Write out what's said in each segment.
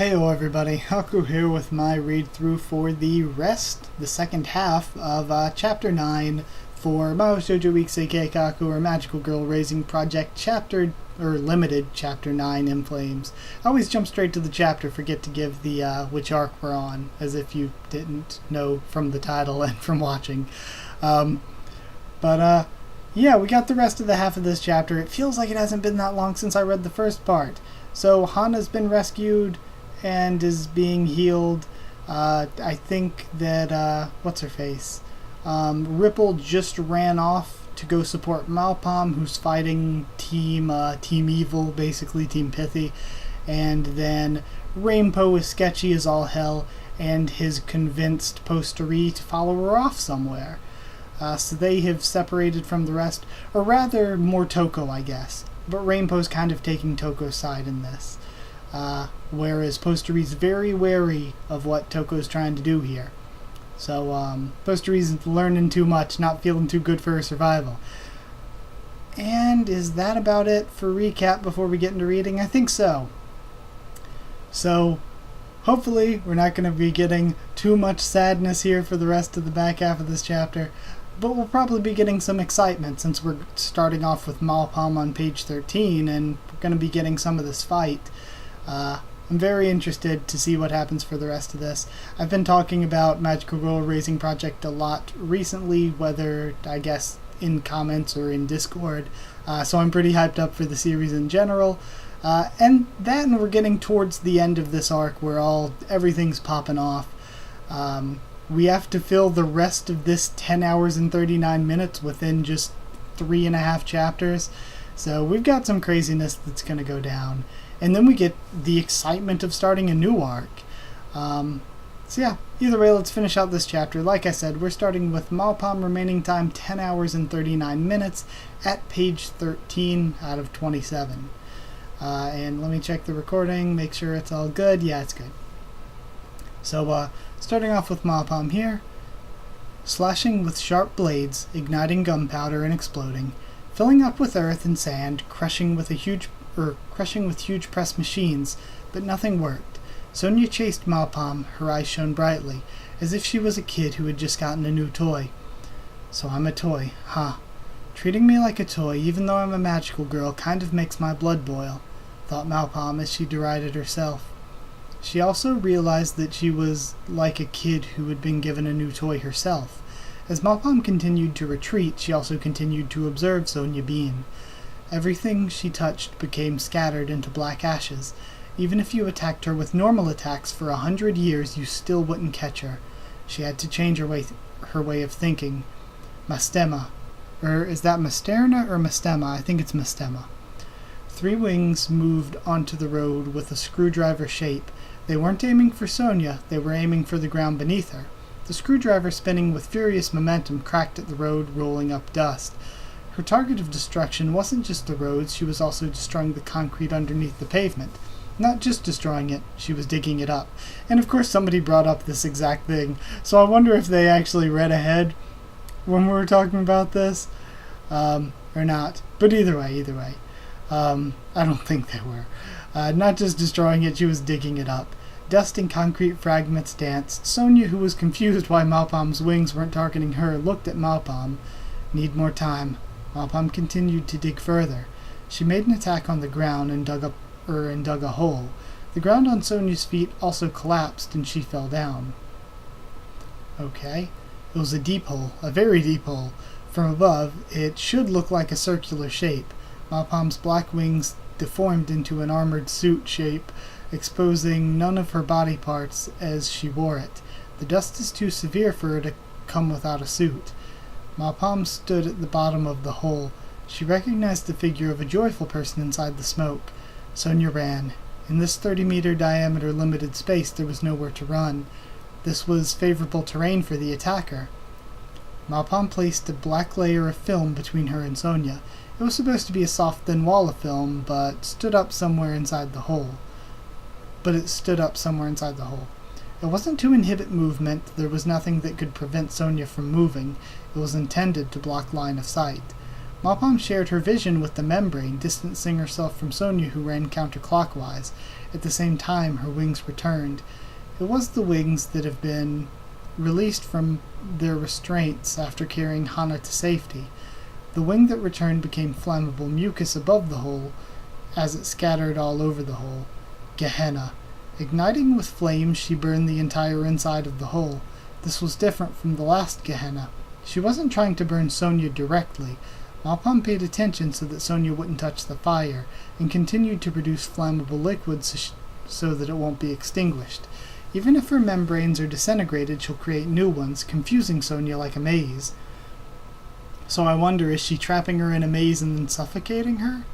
Heyo everybody, Haku here with my read-through for the second half of Chapter 9 for Mahou Shoujo Ikusei Keikaku, or Magical Girl Raising Project Limited Chapter 9 in Flames. I always jump straight to the chapter, forget to give the which arc we're on, as if you didn't know from the title and from watching. Yeah, we got the rest of the half of this chapter. It feels like it hasn't been that long since I read the first part. So Hana's been rescued and is being healed. I think that, what's-her-face? Ripple just ran off to go support Malpom, who's fighting Team Evil, basically, Team Pithy. And then Rainbow is sketchy as all hell, and has convinced Posteri to follow her off somewhere. So they have separated from the rest, or rather, more Toko, I guess. But Rainbow's kind of taking Toko's side in this. Whereas Posteri's very wary of what Toko's trying to do here. So, Posteri's learning too much, not feeling too good for her survival. And is that about it for recap before we get into reading? I think so. So, hopefully we're not going to be getting too much sadness here for the rest of the back half of this chapter. But we'll probably be getting some excitement since we're starting off with Malpom on page 13 and we're going to be getting some of this fight. I'm very interested to see what happens for the rest of this. I've been talking about Magical Girl Raising Project a lot recently, whether, I guess, in comments or in Discord, so I'm pretty hyped up for the series in general. And then we're getting towards the end of this arc where everything's popping off. We have to fill the rest of this 10 hours and 39 minutes within just 3.5 chapters. So we've got some craziness that's going to go down. And then we get the excitement of starting a new arc. So yeah, either way, let's finish out this chapter. Like I said, we're starting with Malpom remaining time 10 hours and 39 minutes at page 13 out of 27. And let me check the recording, make sure it's all good. Yeah, it's good. So, starting off with Malpom here. Slashing with sharp blades, igniting gunpowder and exploding, filling up with earth and sand, crushing with huge press machines, but nothing worked. Sonia chased Malpom, her eyes shone brightly, as if she was a kid who had just gotten a new toy. So I'm a toy, huh? Treating me like a toy, even though I'm a magical girl, kind of makes my blood boil, thought Malpom as she derided herself. She also realized that she was like a kid who had been given a new toy herself. As Malpom continued to retreat, she also continued to observe Sonia Bean. Everything she touched became scattered into black ashes. Even if you attacked her with normal attacks for 100 years, you still wouldn't catch her. She had to change her way of thinking. Mastema. Is that Masterna or Mastema? I think it's Mastema. 3 wings moved onto the road with a screwdriver shape. They weren't aiming for Sonia, they were aiming for the ground beneath her. The screwdriver, spinning with furious momentum, cracked at the road, rolling up dust. Her target of destruction wasn't just the roads, she was also destroying the concrete underneath the pavement. Not just destroying it, she was digging it up. And of course somebody brought up this exact thing, so I wonder if they actually read ahead when we were talking about this, or not. But either way. I don't think they were. Not just destroying it, she was digging it up. Dust and concrete fragments danced. Sonia, who was confused why Malpom's wings weren't targeting her, looked at Malpom. Need more time. Malpom continued to dig further. She made an attack on the ground and dug a hole. The ground on Sonia's feet also collapsed and she fell down. Okay. It was a deep hole, a very deep hole. From above, it should look like a circular shape. Malpom's black wings deformed into an armored suit shape, exposing none of her body parts as she wore it. The dust is too severe for her to come without a suit. Malpom stood at the bottom of the hole. She recognized the figure of a joyful person inside the smoke. Sonia ran. In this 30-meter diameter limited space, there was nowhere to run. This was favorable terrain for the attacker. Malpom placed a black layer of film between her and Sonia. It was supposed to be a soft, thin wall of film, but it stood up somewhere inside the hole. It wasn't to inhibit movement. There was nothing that could prevent Sonia from moving. It was intended to block line of sight. Malpam shared her vision with the membrane, distancing herself from Sonia, who ran counterclockwise. At the same time, her wings returned. It was the wings that have been released from their restraints after carrying Hana to safety. The wing that returned became flammable mucus above the hole as it scattered all over the hole. Gehenna. Igniting with flames, she burned the entire inside of the hole. This was different from the last Gehenna. She wasn't trying to burn Sonia directly. Malpam paid attention so that Sonia wouldn't touch the fire, and continued to produce flammable liquids so that it won't be extinguished. Even if her membranes are disintegrated, she'll create new ones, confusing Sonia like a maze. So I wonder, is she trapping her in a maze and then suffocating her?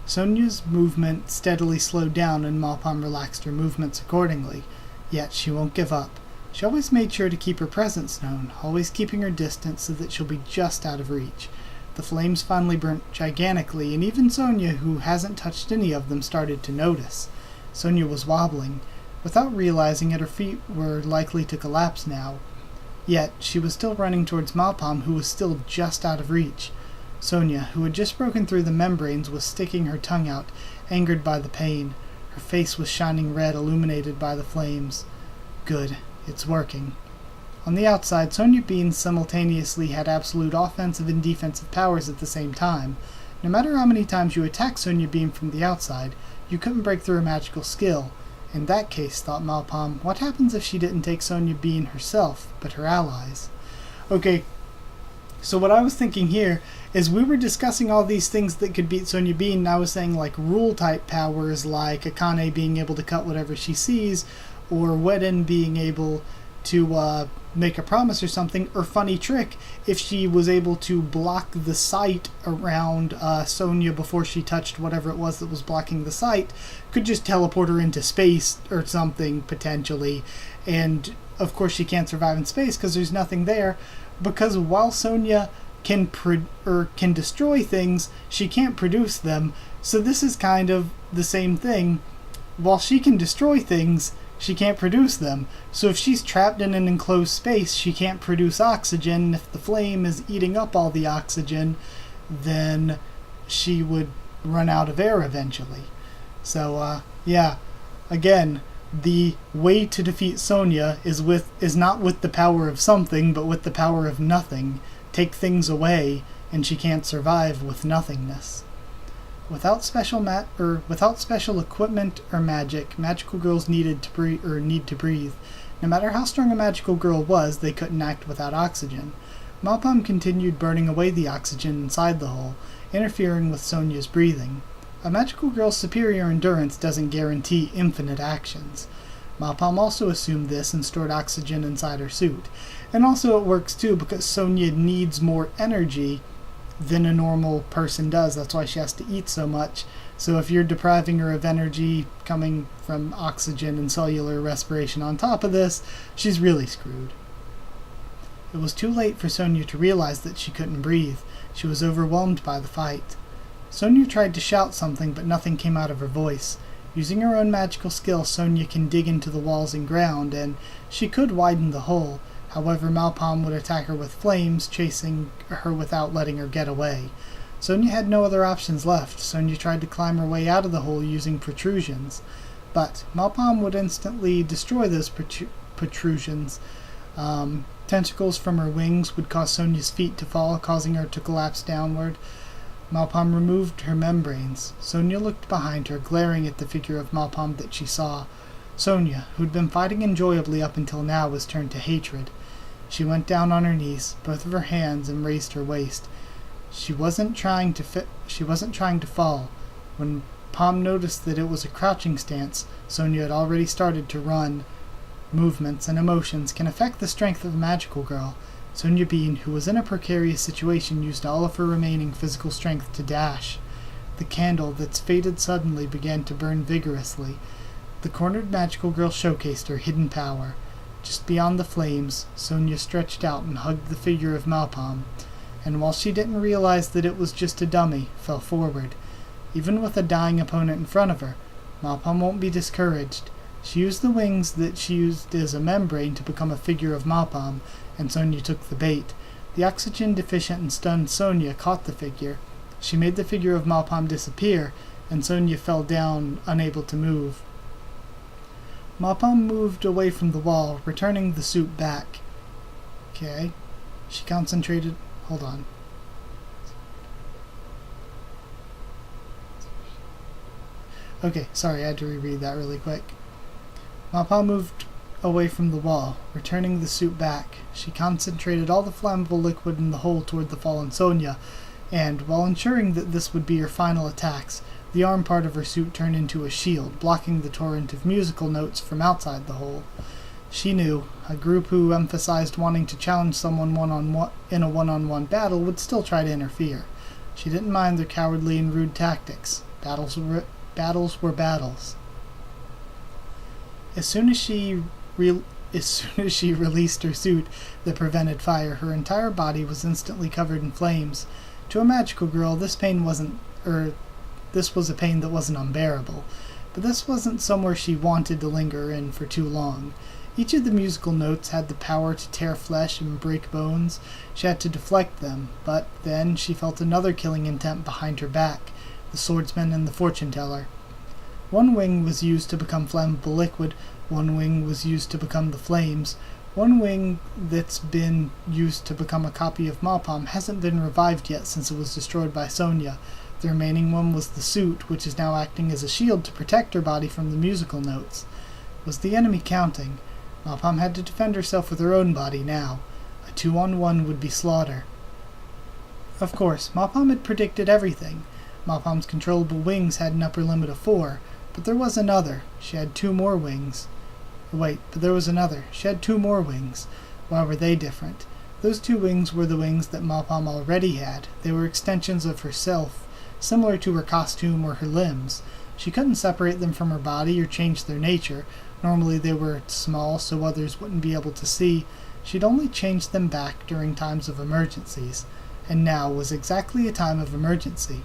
Sonia's movement steadily slowed down, and Malpam relaxed her movements accordingly. Yet she won't give up. She always made sure to keep her presence known, always keeping her distance so that she'll be just out of reach. The flames finally burnt gigantically, and even Sonia, who hasn't touched any of them, started to notice. Sonia was wobbling. Without realizing it, her feet were likely to collapse now. Yet she was still running towards Malpam, who was still just out of reach. Sonia, who had just broken through the membranes, was sticking her tongue out, angered by the pain. Her face was shining red, illuminated by the flames. Good. It's working. On the outside, Sonia Bean simultaneously had absolute offensive and defensive powers at the same time. No matter how many times you attacked Sonia Bean from the outside, you couldn't break through a magical skill. In that case, thought Malpam, what happens if she didn't take Sonia Bean herself, but her allies? Okay, so what I was thinking here is we were discussing all these things that could beat Sonia Bean, and I was saying like rule-type powers, like Akane being able to cut whatever she sees, or Weden being able to make a promise or something, or Funny Trick, if she was able to block the sight around Sonia before she touched whatever it was that was blocking the sight, could just teleport her into space or something, potentially. And, of course, she can't survive in space because there's nothing there, because while Sonia can destroy things, she can't produce them. So this is kind of the same thing. While she can destroy things, she can't produce them. So if she's trapped in an enclosed space, she can't produce oxygen. If the flame is eating up all the oxygen, then she would run out of air eventually. So, yeah. Again, the way to defeat Sonia is not with the power of something, but with the power of nothing. Take things away, and she can't survive with nothingness. Without special equipment or magic, magical girls need to breathe. No matter how strong a magical girl was, they couldn't act without oxygen. Malpam continued burning away the oxygen inside the hole, interfering with Sonia's breathing. A magical girl's superior endurance doesn't guarantee infinite actions. Malpam also assumed this and stored oxygen inside her suit. And also it works too because Sonia needs more energy than a normal person does. That's why she has to eat so much. So if you're depriving her of energy coming from oxygen and cellular respiration on top of this, she's really screwed. It was too late for Sonia to realize that she couldn't breathe. She was overwhelmed by the fight. Sonia tried to shout something, but nothing came out of her voice. Using her own magical skill, Sonia can dig into the walls and ground, and she could widen the hole. However, Malpam would attack her with flames, chasing her without letting her get away. Sonia had no other options left. Sonia tried to climb her way out of the hole using protrusions, but Malpam would instantly destroy those protrusions. Tentacles from her wings would cause Sonia's feet to fall, causing her to collapse downward. Malpam removed her membranes. Sonia looked behind her, glaring at the figure of Malpam that she saw. Sonia, who'd been fighting enjoyably up until now, was turned to hatred. She went down on her knees, both of her hands, and raised her waist. She wasn't trying to fall. When Palm noticed that it was a crouching stance, Sonia had already started to run. Movements and emotions can affect the strength of a magical girl. Sonia Bean, who was in a precarious situation, used all of her remaining physical strength to dash. The candle that's faded suddenly began to burn vigorously. The cornered magical girl showcased her hidden power. Just beyond the flames, Sonia stretched out and hugged the figure of Malpam, and while she didn't realize that it was just a dummy, fell forward. Even with a dying opponent in front of her, Malpam won't be discouraged. She used the wings that she used as a membrane to become a figure of Malpam, and Sonia took the bait. The oxygen-deficient and stunned Sonya caught the figure. She made the figure of Malpam disappear, and Sonya fell down, unable to move. Malpam moved away from the wall, returning the suit back. Okay. She concentrated... Hold on. Okay, sorry, I had to reread that really quick. Malpam moved away from the wall, returning the suit back. She concentrated all the flammable liquid in the hole toward the fallen Sonya, and, while ensuring that this would be her final attacks, the arm part of her suit turned into a shield, blocking the torrent of musical notes from outside the hole. She knew a group who emphasized wanting to challenge someone in a one-on-one battle would still try to interfere. She didn't mind their cowardly and rude tactics. Battles were battles. As soon as she released her suit that prevented fire, her entire body was instantly covered in flames. To a magical girl, this was a pain that wasn't unbearable, but this wasn't somewhere she wanted to linger in for too long. Each of the musical notes had the power to tear flesh and break bones. She had to deflect them, but then she felt another killing intent behind her back, the swordsman and the fortune teller. One wing was used to become flammable liquid, one wing was used to become the flames. One wing that's been used to become a copy of Malpam hasn't been revived yet since it was destroyed by Sonya. The remaining one was the suit, which is now acting as a shield to protect her body from the musical notes. Was the enemy counting? Malpam had to defend herself with her own body now. A 2-on-1 would be slaughter. Of course, Malpam had predicted everything. Malpam's controllable wings had an upper limit of 4, but there was another. She had 2 more wings. She had 2 more wings. Why were they different? Those 2 wings were the wings that Malpam already had. They were extensions of herself, similar to her costume or her limbs. She couldn't separate them from her body or change their nature. Normally they were small so others wouldn't be able to see. She'd only changed them back during times of emergencies, and now was exactly a time of emergency.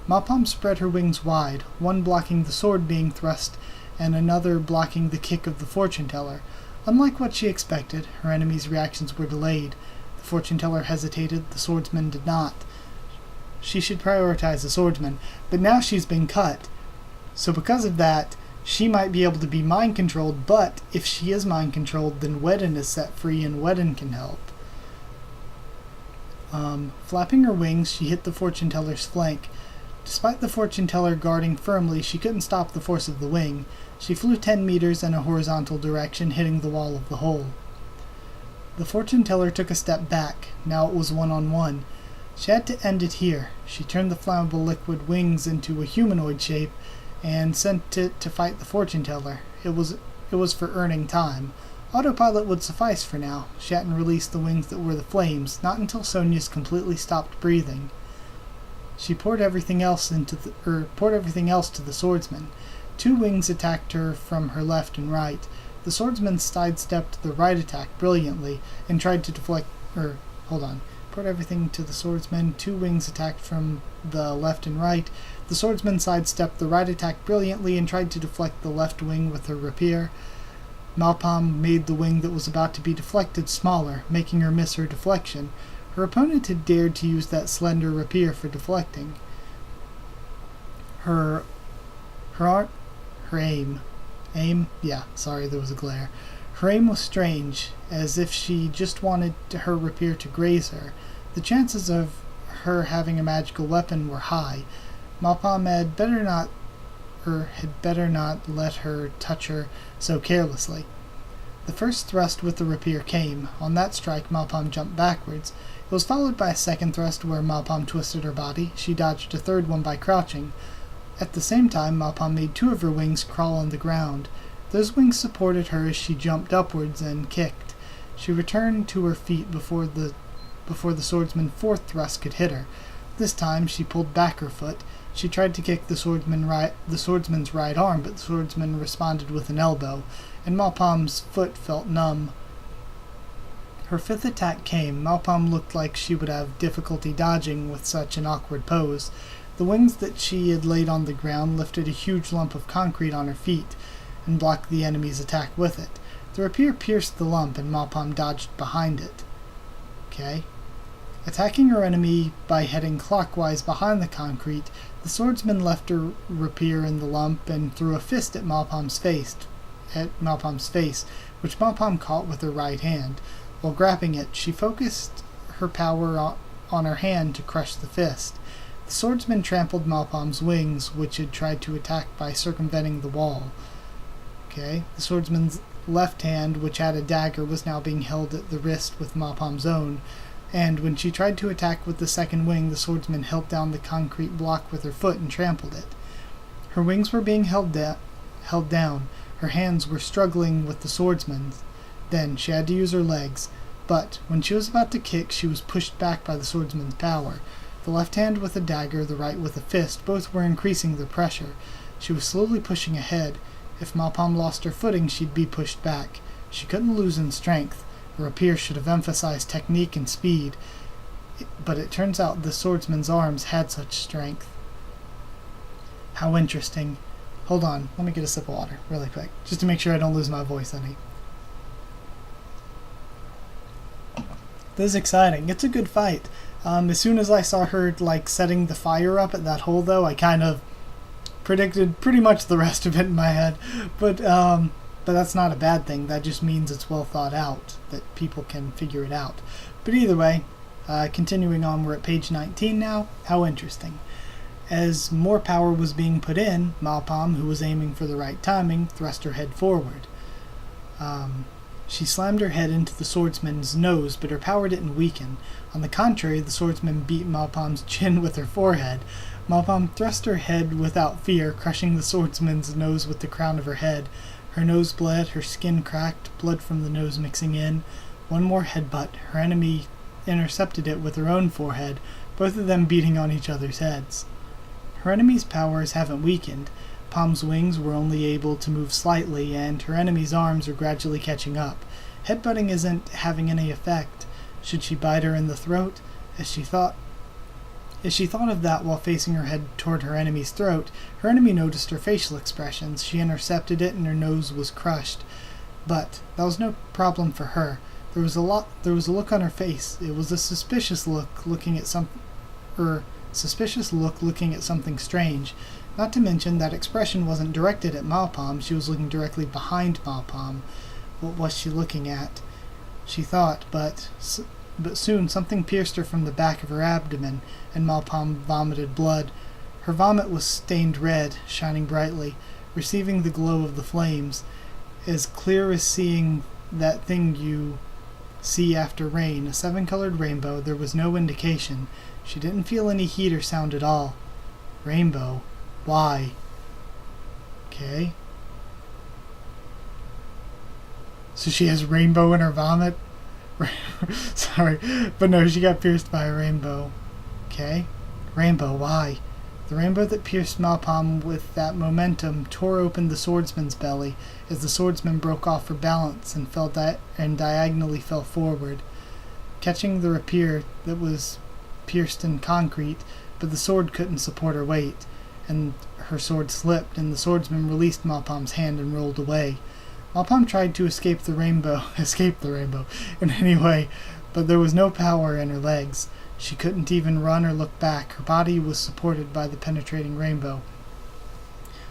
Malpam spread her wings wide, one blocking the sword being thrust and another blocking the kick of the fortune teller. Unlike what she expected, her enemy's reactions were delayed. The fortune teller hesitated, the swordsman did not. She should prioritize the swordsman, but now she's been cut. So because of that, she might be able to be mind-controlled, but if she is mind-controlled, then Wedden is set free and Wedden can help. Flapping her wings, she hit the fortune teller's flank. Despite the fortune teller guarding firmly, she couldn't stop the force of the wing. She flew 10 meters in a horizontal direction, hitting the wall of the hole. The fortune teller took a step back. Now it was 1-on-1. She had to end it here. She turned the flammable liquid wings into a humanoid shape and sent it to fight the fortune teller. It was for earning time. Autopilot would suffice for now. She hadn't released the wings that were the flames, not until Sonya's completely stopped breathing. She poured everything else to the swordsman. 2 wings attacked her from her left and right. The swordsman sidestepped the right attack brilliantly and tried to deflect. Poured everything to the swordsman. 2 wings attacked from the left and right. The swordsman sidestepped the right attack brilliantly and tried to deflect the left wing with her rapier. Malpam made the wing that was about to be deflected smaller, making her miss her deflection. Her opponent had dared to use that slender rapier for deflecting. Her aim. There was a glare. Her aim was strange, as if she just wanted her rapier to graze her. The chances of her having a magical weapon were high. Malpam had better not let her touch her so carelessly. The first thrust with the rapier came. On that strike, Malpam jumped backwards. It was followed by a second thrust where Malpam twisted her body. She dodged a third one by crouching. At the same time, Malpam made 2 of her wings crawl on the ground. Those wings supported her as she jumped upwards and kicked. She returned to her feet before the swordsman's 4th thrust could hit her. This time she pulled back her foot. She tried to kick the swordsman's right arm, but the swordsman responded with an elbow, and Malpam's foot felt numb. Her 5th attack came. Malpam looked like she would have difficulty dodging with such an awkward pose. The wings that she had laid on the ground lifted a huge lump of concrete on her feet and blocked the enemy's attack with it. The rapier pierced the lump and Malpam dodged behind it. Okay. Attacking her enemy by heading clockwise behind the concrete, the swordsman left her rapier in the lump and threw a fist at Malpom's face, which Malpom caught with her right hand. While grabbing it, she focused her power on her hand to crush the fist. The swordsman trampled Malpom's wings, which had tried to attack by circumventing the wall. Okay, the swordsman's left hand, which had a dagger, was now being held at the wrist with Malpom's own, and when she tried to attack with the second wing, the swordsman held down the concrete block with her foot and trampled it. Her wings were being held down. Her hands were struggling with the swordsman's. Then she had to use her legs, but when she was about to kick, she was pushed back by the swordsman's power. The left hand with a dagger, the right with a fist, both were increasing the pressure. She was slowly pushing ahead. If Malpom lost her footing, she'd be pushed back. She couldn't lose in strength. Her rapier should have emphasized technique and speed, but it turns out the swordsman's arms had such strength. How interesting. Hold on, let me get a sip of water really quick, just to make sure I don't lose my voice any. This is exciting. It's a good fight. As soon as I saw her setting the fire up at that hole, though, I kind of predicted pretty much the rest of it in my head. But that's not a bad thing. That just means it's well thought out, that people can figure it out. But either way, continuing on, we're at page 19 now. How interesting. As more power was being put in, Malpom, who was aiming for the right timing, thrust her head forward. She slammed her head into the swordsman's nose, but her power didn't weaken. On the contrary, the swordsman beat Malpom's chin with her forehead. Malpom thrust her head without fear, crushing the swordsman's nose with the crown of her head. Her nose bled, her skin cracked, blood from the nose mixing in. One more headbutt. Her enemy intercepted it with her own forehead, both of them beating on each other's heads. Her enemy's powers haven't weakened. Pom's wings were only able to move slightly, and her enemy's arms are gradually catching up. Headbutting isn't having any effect. Should she bite her in the throat? As she thought of that while facing her head toward her enemy's throat, her enemy noticed her facial expressions. She intercepted it, and her nose was crushed. But that was no problem for her. There was a look on her face. It was a suspicious look, looking at something strange. Not to mention that expression wasn't directed at Malpom. She was looking directly behind Malpom. What was she looking at? She thought, but soon something pierced her from the back of her abdomen, and Malpom vomited blood. Her vomit was stained red, shining brightly, receiving the glow of the flames, as clear as seeing that thing you see after rain, a 7-colored rainbow. There was no indication. She didn't feel any heat or sound at all. Rainbow. Why? Okay. So she has rainbow in her vomit? Sorry, but no, she got pierced by a rainbow. Okay. Rainbow, why? The rainbow that pierced Malpom with that momentum tore open the swordsman's belly as the swordsman broke off her balance and diagonally fell forward, catching the rapier that was pierced in concrete, but the sword couldn't support her weight, and her sword slipped, and the swordsman released Malpom's hand and rolled away. Malpom tried to escape the rainbow in any way, but there was no power in her legs. She couldn't even run or look back. Her body was supported by the penetrating rainbow.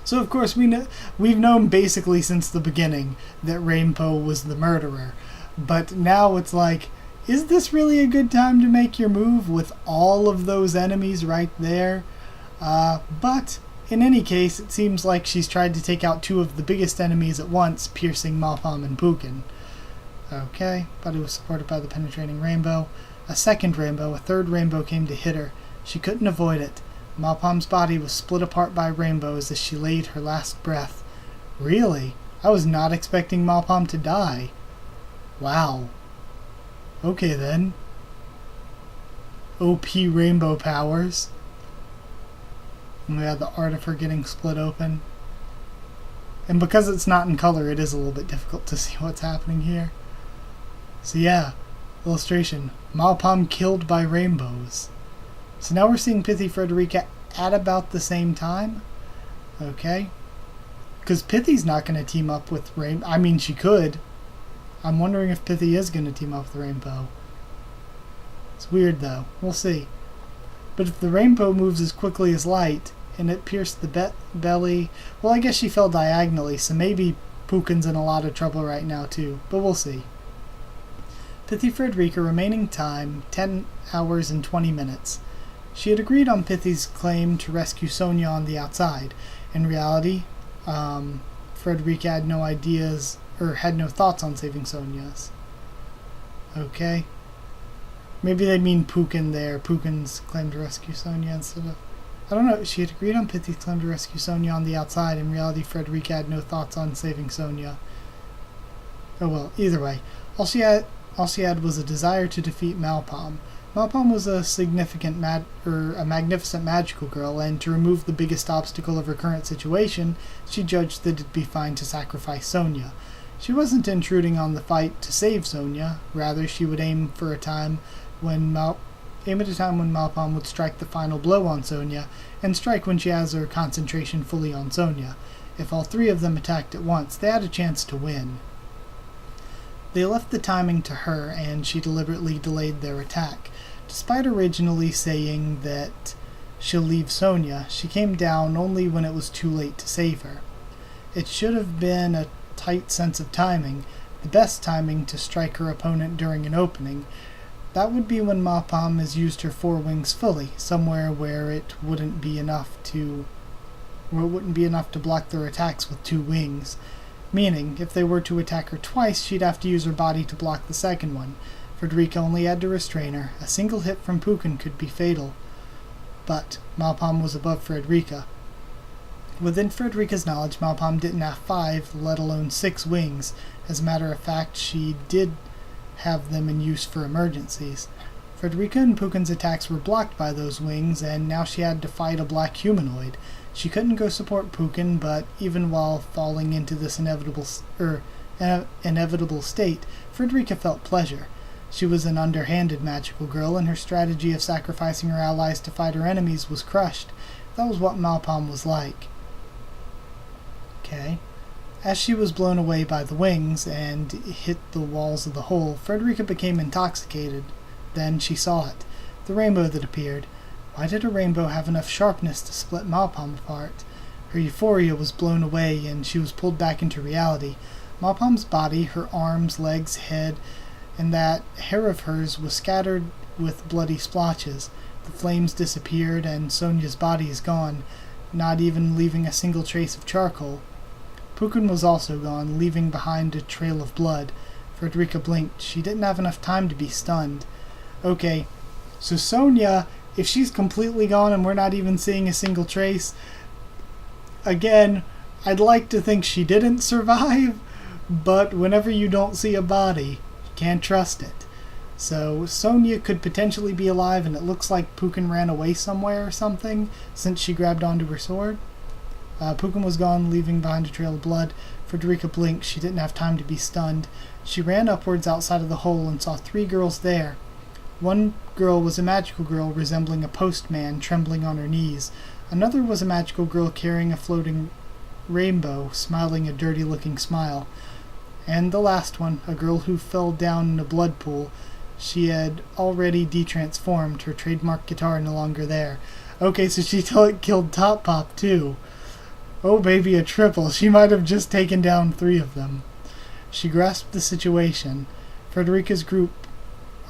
So of course we've known basically since the beginning that Rainbow was the murderer. But now it's like, is this really a good time to make your move with all of those enemies right there? But in any case, it seems like she's tried to take out two of the biggest enemies at once, piercing Malpom and Pukin. Okay, body was supported by the penetrating rainbow. A second rainbow, a third rainbow came to hit her. She couldn't avoid it. Malpom's body was split apart by rainbows as she laid her last breath. Really? I was not expecting Malpom to die. Wow. Okay then. OP rainbow powers. And we have the art of her getting split open. And because it's not in color, it is a little bit difficult to see what's happening here. So yeah, illustration. Malpom killed by rainbows. So now we're seeing Pithy Frederica at about the same time. Okay. Because Pithy's not going to team up with Rainbow. I mean, she could. I'm wondering if Pithy is going to team up with Rainbow. It's weird though. We'll see. But if the rainbow moves as quickly as light, and it pierced the belly... Well, I guess she fell diagonally, so maybe Pukin's in a lot of trouble right now too. But we'll see. Pithy Frederica, remaining time, 10 hours and 20 minutes. She had agreed on Pithy's claim to rescue Sonia on the outside. In reality, Frederica had no ideas, or had no thoughts on saving Sonia's. Okay. Maybe they mean Pukin there. Pukin's claim to rescue Sonia instead of... I don't know. She had agreed on Pithy's claim to rescue Sonia on the outside. In reality, Frederica had no thoughts on saving Sonia. Oh well, either way. All she had was a desire to defeat Malpam. Malpam was a magnificent magical girl, and to remove the biggest obstacle of her current situation, she judged that it'd be fine to sacrifice Sonia. She wasn't intruding on the fight to save Sonia. Rather, she would aim at a time when Malpam would strike the final blow on Sonia, and strike when she has her concentration fully on Sonia. If all three of them attacked at once, they had a chance to win. They left the timing to her, and she deliberately delayed their attack. Despite originally saying that she'll leave Sonia, she came down only when it was too late to save her. It should have been a tight sense of timing, the best timing to strike her opponent during an opening. That would be when Malpam has used her four wings fully, somewhere where it wouldn't be enough to block their attacks with two wings. Meaning, if they were to attack her twice, she'd have to use her body to block the second one. Frederica only had to restrain her. A single hit from Pukin could be fatal. But Malpam was above Frederica. Within Frederica's knowledge, Malpam didn't have 5, let alone 6 wings. As a matter of fact, she did have them in use for emergencies. Frederica and Pukin's attacks were blocked by those wings, and now she had to fight a black humanoid. She couldn't go support Pukin, but even while falling into this inevitable state, Frederica felt pleasure. She was an underhanded magical girl, and her strategy of sacrificing her allies to fight her enemies was crushed. That was what Malpam was like. Okay. As she was blown away by the wings and hit the walls of the hole, Frederica became intoxicated. Then she saw it. The rainbow that appeared. Why did a rainbow have enough sharpness to split Malpam apart? Her euphoria was blown away, and she was pulled back into reality. Malpam's body, her arms, legs, head, and that hair of hers was scattered with bloody splotches. The flames disappeared, and Sonia's body is gone, not even leaving a single trace of charcoal. Pukin was also gone, leaving behind a trail of blood. Frederica blinked. She didn't have enough time to be stunned. Okay, so Sonia, if she's completely gone and we're not even seeing a single trace, again, I'd like to think she didn't survive, but whenever you don't see a body, you can't trust it. So Sonia could potentially be alive, and it looks like Pukin ran away somewhere or something since she grabbed onto her sword. Pukin was gone, leaving behind a trail of blood. Frederica blinked. She didn't have time to be stunned. She ran upwards outside of the hole and saw 3 girls there. One girl was a magical girl resembling a postman, trembling on her knees. Another was a magical girl carrying a floating rainbow, smiling a dirty-looking smile. And the last one, a girl who fell down in a blood pool. She had already detransformed, her trademark guitar no longer there. Okay, so she killed Top Pop too. Oh baby, a triple. She might have just taken down 3 of them. She grasped the situation. Frederica's group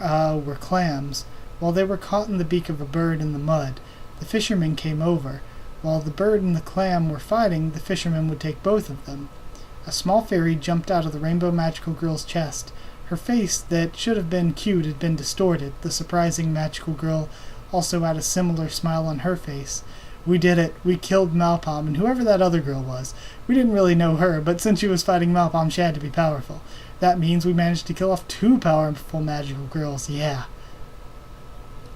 were clams. While they were caught in the beak of a bird in the mud, the fishermen came over. While the bird and the clam were fighting, the fishermen would take both of them. A small fairy jumped out of the rainbow magical girl's chest. Her face, that should have been cute, had been distorted. The surprising magical girl also had a similar smile on her face. We did it. We killed Malpam, and whoever that other girl was. We didn't really know her, but since she was fighting Malpam, she had to be powerful. That means we managed to kill off 2 powerful magical girls, yeah.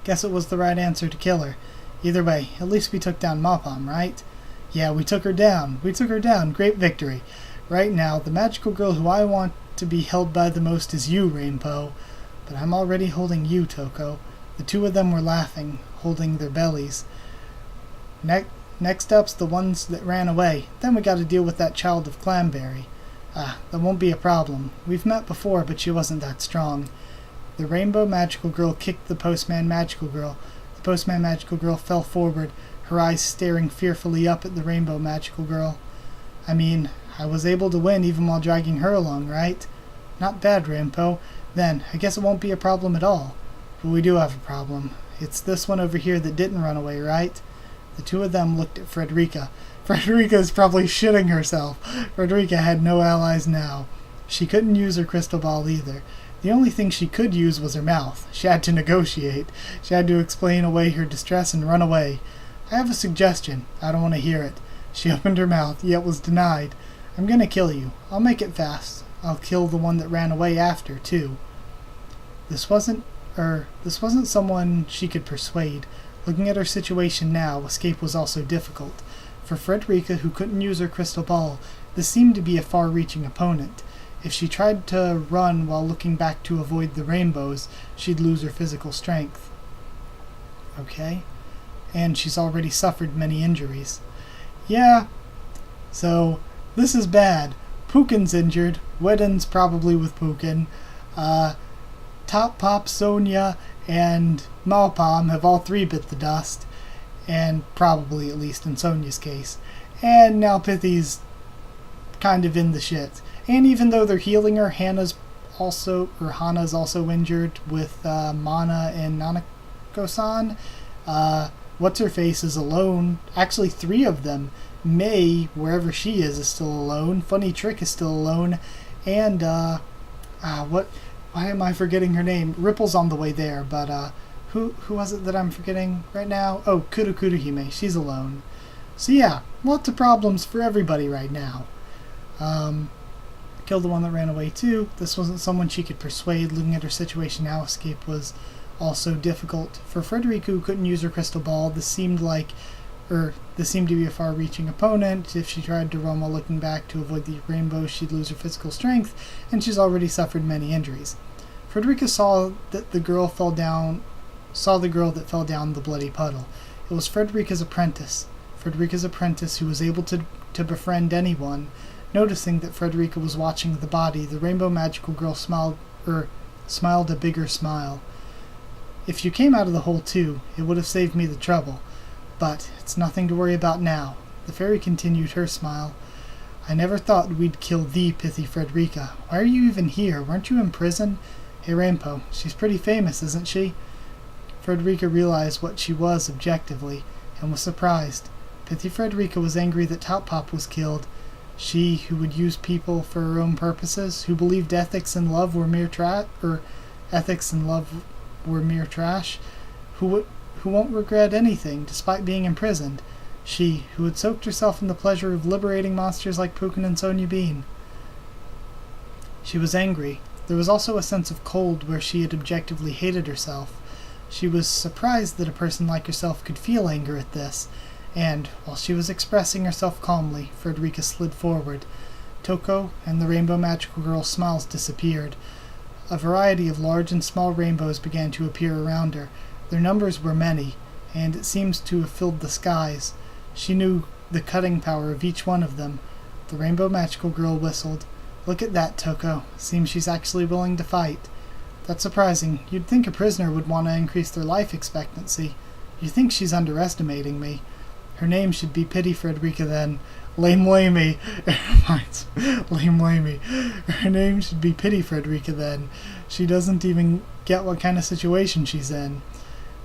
Guess it was the right answer to kill her. Either way, at least we took down Malpam, right? Yeah, we took her down. We took her down. Great victory. Right now, the magical girl who I want to be held by the most is you, Rainbow. But I'm already holding you, Toko. The 2 of them were laughing, holding their bellies. Next up's the ones that ran away. Then we gotta deal with that child of Clamberry. That won't be a problem. We've met before, but she wasn't that strong. The Rainbow Magical Girl kicked the Postman Magical Girl. The Postman Magical Girl fell forward, her eyes staring fearfully up at the Rainbow Magical Girl. I mean, I was able to win even while dragging her along, right? Not bad, Rampo. Then, I guess it won't be a problem at all. But we do have a problem. It's this one over here that didn't run away, right? The two of them looked at Frederica. Frederica is probably shitting herself. Frederica had no allies now. She couldn't use her crystal ball either. The only thing she could use was her mouth. She had to negotiate. She had to explain away her distress and run away. I have a suggestion. I don't want to hear it. She opened her mouth, yet was denied. I'm gonna kill you. I'll make it fast. I'll kill the one that ran away after, too. This wasn't someone she could persuade. Looking at her situation now, escape was also difficult. For Frederica, who couldn't use her crystal ball, this seemed to be a far-reaching opponent. If she tried to run while looking back to avoid the rainbows, she'd lose her physical strength. Okay. And she's already suffered many injuries. Yeah. So, this is bad. Pukin's injured. Wedden's probably with Pukin. Top Pop, Sonia, and Malpom have all three bit the dust. And probably, at least in Sonia's case. And now Pithy's kind of in the shit. And even though they're healing her, Hana's also injured with Mana and Nanako-san. What's-her-face is alone. Actually, three of them. May, wherever she is still alone. Funny Trick is still alone. And, why am I forgetting her name? Ripple's on the way there, but, who was it that I'm forgetting right now? Oh, Kurukuruhime. She's alone. So yeah, lots of problems for everybody right now. Killed the one that ran away too. This wasn't someone she could persuade. Looking at her situation now, escape was also difficult. For Frederica, who couldn't use her crystal ball, this seemed to be a far-reaching opponent. If she tried to run while looking back to avoid the rainbow, she'd lose her physical strength, and she's already suffered many injuries. Frederica saw the girl that fell down the bloody puddle. It was Frederica's apprentice. Who was able to befriend anyone. Noticing that Frederica was watching the body, the Rainbow Magical Girl smiled a bigger smile. If you came out of the hole too, it would have saved me the trouble. But it's nothing to worry about now. The fairy continued her smile. I never thought we'd kill thee, pithy Frederica. Why are you even here? Weren't you in prison? Hey, Rampo, she's pretty famous, isn't she? Frederica realized what she was objectively, and was surprised. Pithy Frederica was angry that Top Pop was killed. She, who would use people for her own purposes, who believed ethics and love were mere trash, who won't regret anything despite being imprisoned. She, who had soaked herself in the pleasure of liberating monsters like Pukin and Sonia Bean. She was angry. There was also a sense of cold where she had objectively hated herself. She was surprised that a person like herself could feel anger at this, and, while she was expressing herself calmly, Frederica slid forward. Toko and the Rainbow Magical Girl's smiles disappeared. A variety of large and small rainbows began to appear around her. Their numbers were many, and it seems to have filled the skies. She knew the cutting power of each one of them. The Rainbow Magical Girl whistled. Look at that, Toko. Seems she's actually willing to fight. That's surprising. You'd think a prisoner would want to increase their life expectancy. You think she's underestimating me. Her name should be Pity Frederica then. Lame-lamey. Lame-lamey. Her name should be Pity Frederica then. She doesn't even get what kind of situation she's in.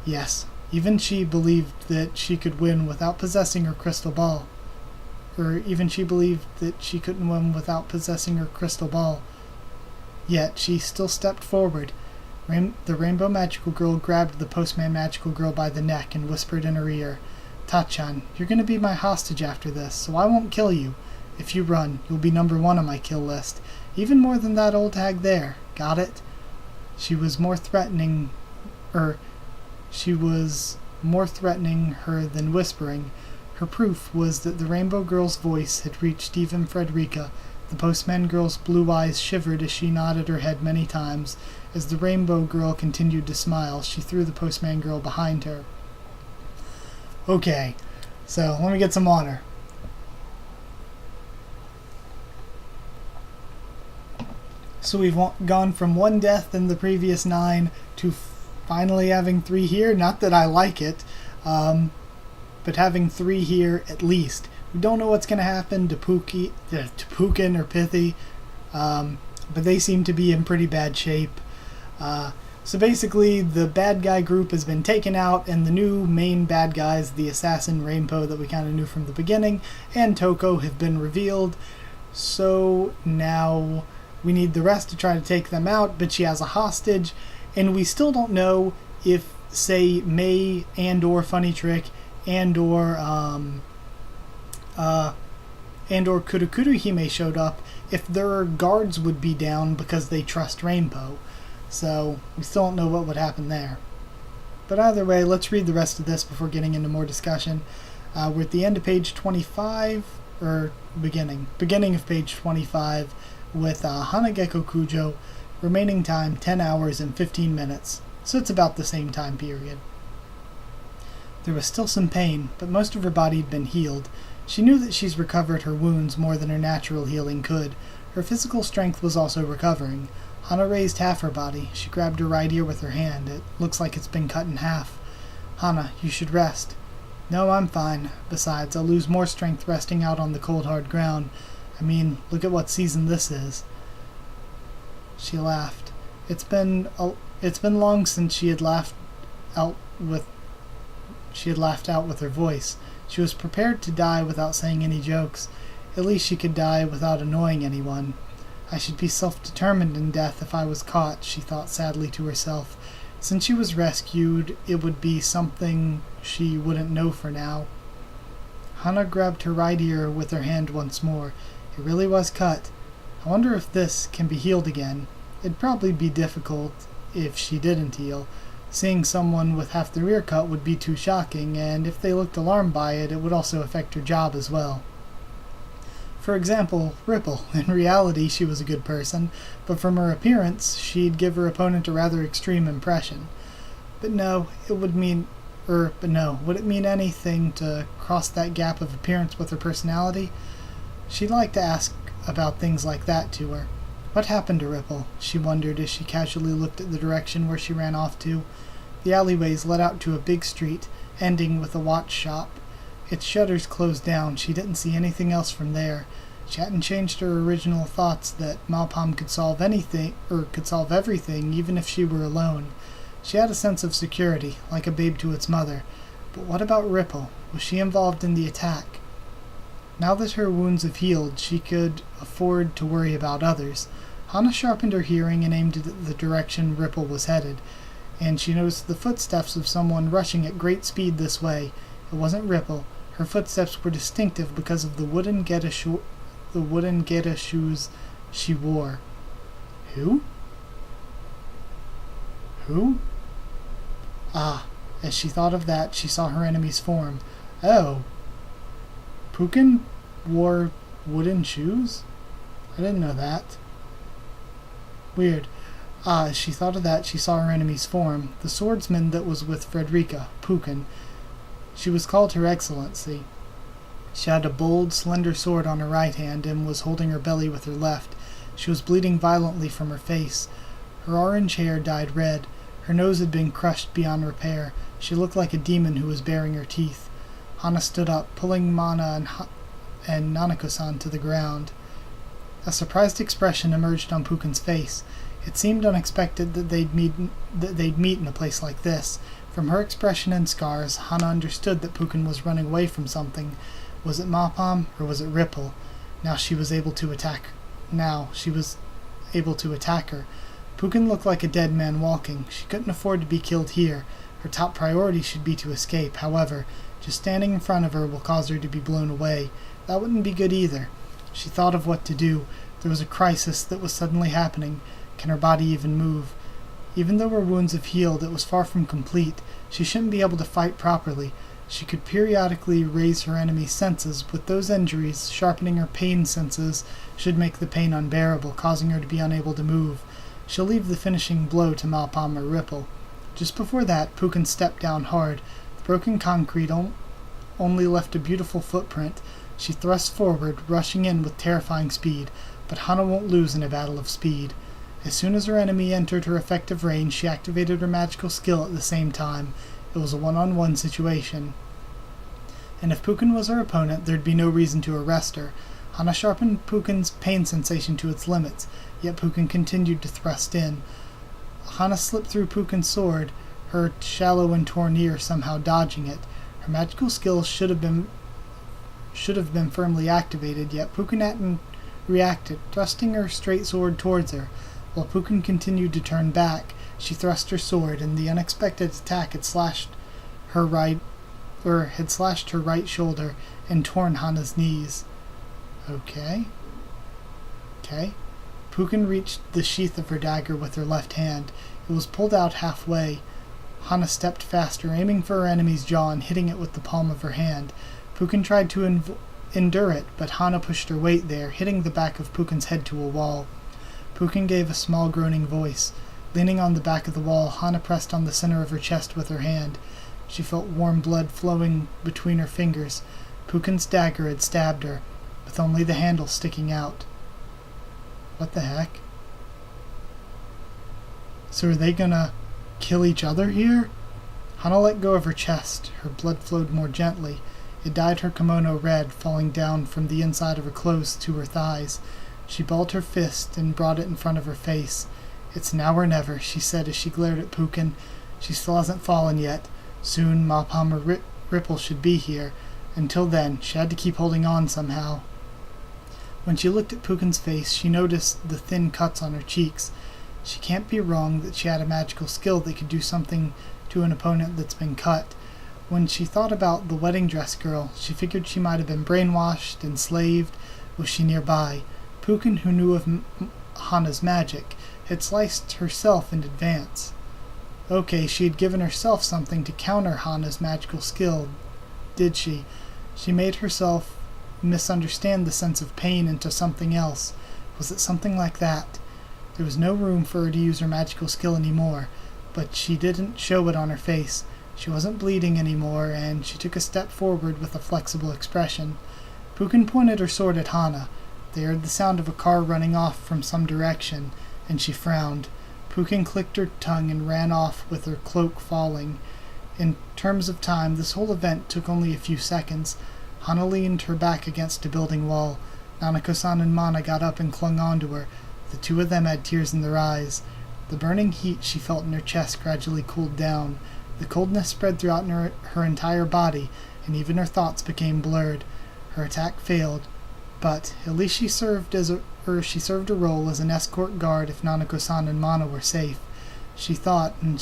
Yes, even she believed that she could win without possessing her crystal ball. Even she believed that she couldn't win without possessing her crystal ball. Yet she still stepped forward. The Rainbow Magical Girl grabbed the Postman Magical Girl by the neck and whispered in her ear, Tachan, you're going to be my hostage after this, so I won't kill you. If you run, you'll be number 1 on my kill list, even more than that old hag there. Got it? She was more threatening her than whispering. Her proof was that the Rainbow Girl's voice had reached even Frederica. The Postman Girl's blue eyes shivered as she nodded her head many times. As the Rainbow Girl continued to smile, she threw the Postman Girl behind her. Okay, so let me get some water. So we've gone from 1 death in the previous 9 to finally having 3 here. Not that I like it, but having 3 here at least. We don't know what's going to happen to Pukin or Pithy, but they seem to be in pretty bad shape. So basically, the bad guy group has been taken out, and the new main bad guys, the assassin Rainbow that we kind of knew from the beginning, and Toko have been revealed. So now we need the rest to try to take them out, but she has a hostage, and we still don't know if, say, May and or Funny Trick and or Kurukuru Hime showed up, if their guards would be down because they trust Rainbow. So we still don't know what would happen there. But either way, let's read the rest of this before getting into more discussion. We're at the end of page 25, or beginning of page 25, with Hanageko Kujo, remaining time 10 hours and 15 minutes, so it's about the same time period. There was still some pain, but most of her body had been healed. She knew that she's recovered her wounds more than her natural healing could. Her physical strength was also recovering. Hana raised half her body. She grabbed her right ear with her hand. It looks like it's been cut in half. Hana, you should rest. No, I'm fine. Besides, I'll lose more strength resting out on the cold, hard ground. I mean, look at what season this is. She laughed. It's been long since she had laughed out with her voice. She was prepared to die without saying any jokes. At least she could die without annoying anyone. I should be self-determined in death if I was caught, she thought sadly to herself. Since she was rescued, it would be something she wouldn't know for now. Hana grabbed her right ear with her hand once more. It really was cut. I wonder if this can be healed again. It'd probably be difficult if she didn't heal. Seeing someone with half their ear cut would be too shocking, and if they looked alarmed by it, it would also affect her job as well. For example, Ripple. In reality, she was a good person, but from her appearance, she'd give her opponent a rather extreme impression. Would it mean anything to cross that gap of appearance with her personality? She'd like to ask about things like that to her. What happened to Ripple? She wondered as she casually looked at the direction where she ran off to. The alleyways led out to a big street, ending with a watch shop. Its shutters closed down. She didn't see anything else from there. She hadn't changed her original thoughts that Malpam could solve anything, or could solve everything, even if she were alone. She had a sense of security, like a babe to its mother. But what about Ripple? Was she involved in the attack? Now that her wounds have healed, she could afford to worry about others. Hana sharpened her hearing and aimed at the direction Ripple was headed, and she noticed the footsteps of someone rushing at great speed this way. It wasn't Ripple. Her footsteps were distinctive because of the wooden geta shoes she wore. Who? Ah, as she thought of that, she saw her enemy's form. Oh. Pukin wore wooden shoes? I didn't know that. Weird. As she thought of that, she saw her enemy's form, the swordsman that was with Frederica, Pukin. She was called Her Excellency. She had a bold, slender sword on her right hand and was holding her belly with her left. She was bleeding violently from her face. Her orange hair dyed red. Her nose had been crushed beyond repair. She looked like a demon who was baring her teeth. Hana stood up, pulling Mana and nanako-san to the ground. A surprised expression emerged on Pukin's face. It seemed unexpected that they'd meet in a place like this. From her expression and scars, Hana understood that Pukin was running away from something. Was it Malpam or was it Ripple? Now she was able to attack her. Pukin looked like a dead man walking. She couldn't afford to be killed here. Her top priority should be to escape. However, just standing in front of her will cause her to be blown away. That wouldn't be good either. She thought of what to do. There was a crisis that was suddenly happening. Can her body even move? Even though her wounds have healed, it was far from complete. She shouldn't be able to fight properly. She could periodically raise her enemy's senses. With those injuries, sharpening her pain senses should make the pain unbearable, causing her to be unable to move. She'll leave the finishing blow to Malpam or Ripple. Just before that, Pukin stepped down hard. The broken concrete only left a beautiful footprint. She thrust forward, rushing in with terrifying speed, but Hana won't lose in a battle of speed. As soon as her enemy entered her effective range, she activated her magical skill at the same time. It was a one-on-one situation. And if Pukin was her opponent, there'd be no reason to arrest her. Hana sharpened Pukin's pain sensation to its limits, yet Pukin continued to thrust in. Hana slipped through Pukin's sword, her shallow and torn ear somehow dodging it. Her magical skill should have been firmly activated, yet Pukin hadn't reacted, thrusting her straight sword towards her. While Pukin continued to turn back, she thrust her sword, and the unexpected attack had slashed her right shoulder and torn Hana's knees. Okay. Pukin reached the sheath of her dagger with her left hand. It was pulled out halfway. Hana stepped faster, aiming for her enemy's jaw and hitting it with the palm of her hand. Pukin tried to endure it, but Hana pushed her weight there, hitting the back of Pukin's head to a wall. Pukin gave a small groaning voice. Leaning on the back of the wall, Hana pressed on the center of her chest with her hand. She felt warm blood flowing between her fingers. Pukin's dagger had stabbed her, with only the handle sticking out. What the heck? So are they gonna kill each other here? Hana let go of her chest. Her blood flowed more gently. It dyed her kimono red, falling down from the inside of her clothes to her thighs. She balled her fist and brought it in front of her face. "It's now or never," she said as she glared at Pukin. "She still hasn't fallen yet. Soon Mahou or Ripple should be here. Until then, she had to keep holding on somehow." When she looked at Pukin's face, she noticed the thin cuts on her cheeks. She can't be wrong that she had a magical skill that could do something to an opponent that's been cut. When she thought about the wedding dress girl, she figured she might have been brainwashed, enslaved. Was she nearby? Pukin, who knew of Hana's magic, had sliced herself in advance. Okay, she had given herself something to counter Hana's magical skill, did she? She made herself misunderstand the sense of pain into something else. Was it something like that? There was no room for her to use her magical skill anymore, but she didn't show it on her face. She wasn't bleeding anymore, and she took a step forward with a flexible expression. Pukin pointed her sword at Hana. They heard the sound of a car running off from some direction, and she frowned. Pukin clicked her tongue and ran off with her cloak falling. In terms of time, this whole event took only a few seconds. Hana leaned her back against a building wall. Nanako-san and Mana got up and clung onto her. The two of them had tears in their eyes. The burning heat she felt in her chest gradually cooled down. The coldness spread throughout her entire body, and even her thoughts became blurred. Her attack failed, but at least she served a role as an escort guard if Nanako-san and Mana were safe. She thought and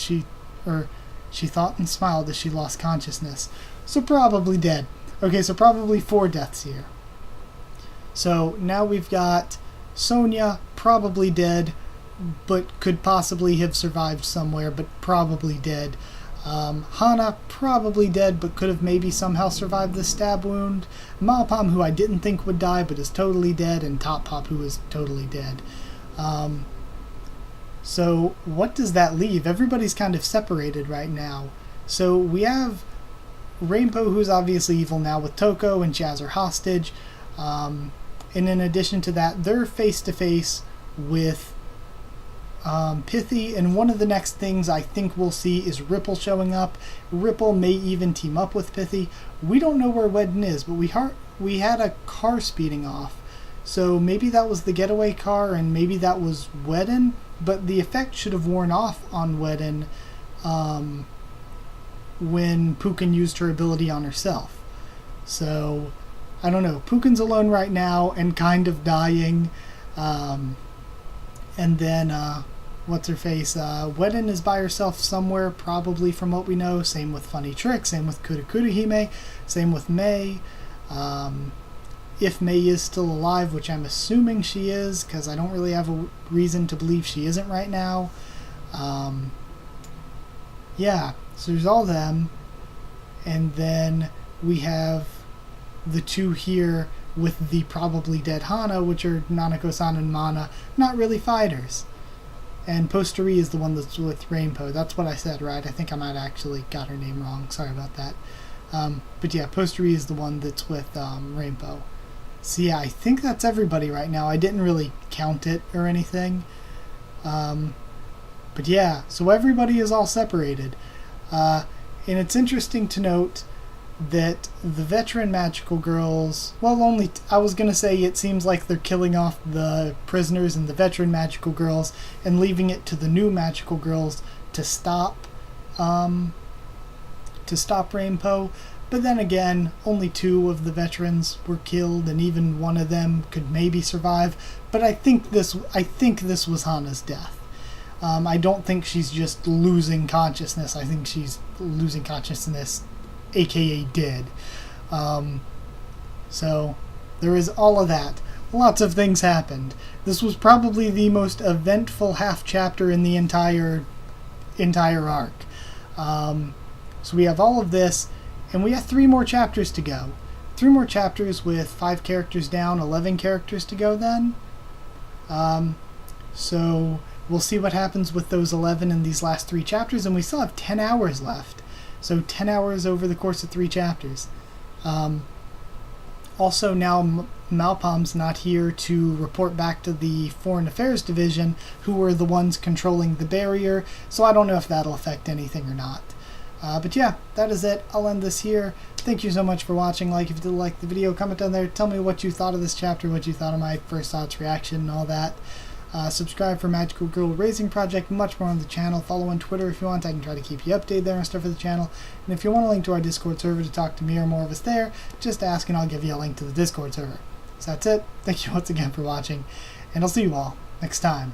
smiled as she lost consciousness. So probably dead. Okay, so probably 4 deaths here. So now we've got Sonia, probably dead, but could possibly have survived somewhere, but probably dead. Hana, probably dead, but could have maybe somehow survived the stab wound. Mahou, who I didn't think would die, but is totally dead, and Top Pop, who is totally dead. So what does that leave? Everybody's kind of separated right now. So we have Rainbow, who's obviously evil now with Toko, and she has her hostage. And in addition to that, they're face-to-face with Pithy, and one of the next things I think we'll see is Ripple showing up. Ripple may even team up with Pithy. We don't know where Wedden is, but we had a car speeding off. So maybe that was the getaway car, and maybe that was Wedden, but the effect should have worn off on Wedden when Pukin used her ability on herself. So, I don't know. Pukin's alone right now and kind of dying. And then, what's-her-face? Wedden is by herself somewhere, probably from what we know. Same with Funny Trick, same with Kurukuruhime, same with Mei. If Mei is still alive, which I'm assuming she is, because I don't really have a reason to believe she isn't right now. Yeah, so there's all them. And then we have the two here with the probably dead Hana, which are Nanako-san and Mana, not really fighters. And Posteri is the one that's with Rainbow. That's what I said, right? I think I might actually got her name wrong. Sorry about that. But yeah, Posteri is the one that's with Rainbow. So yeah, I think that's everybody right now. I didn't really count it or anything. But yeah, so everybody is all separated. And it's interesting to note that the veteran magical girls, well, I was going to say it seems like they're killing off the prisoners and the veteran magical girls and leaving it to the new magical girls to stop Rainbow. But then again, only 2 of the veterans were killed, and even one of them could maybe survive. But I think this was Hana's death. I don't think she's just losing consciousness. I think she's losing consciousness, aka dead. So there is all of that. Lots of things happened. This was probably the most eventful half chapter in the entire arc. So we have all of this, and we have 3 more chapters to go. 3 more chapters with 5 characters down, 11 characters to go then. So we'll see what happens with those 11 in these last 3 chapters, and we still have 10 hours left. So 10 hours over the course of 3 chapters. Also, now Malpom's not here to report back to the Foreign Affairs Division, who were the ones controlling the barrier, so I don't know if that'll affect anything or not. But yeah, that is it. I'll end this here. Thank you so much for watching. Like if you did like the video, comment down there. Tell me what you thought of this chapter, what you thought of my first thoughts, reaction, and all that. Subscribe for Magical Girl Raising Project, much more on the channel. Follow on Twitter if you want. I can try to keep you updated there and stuff for the channel. And if you want a link to our Discord server to talk to me or more of us there, just ask and I'll give you a link to the Discord server. So that's it. Thank you once again for watching, and I'll see you all next time.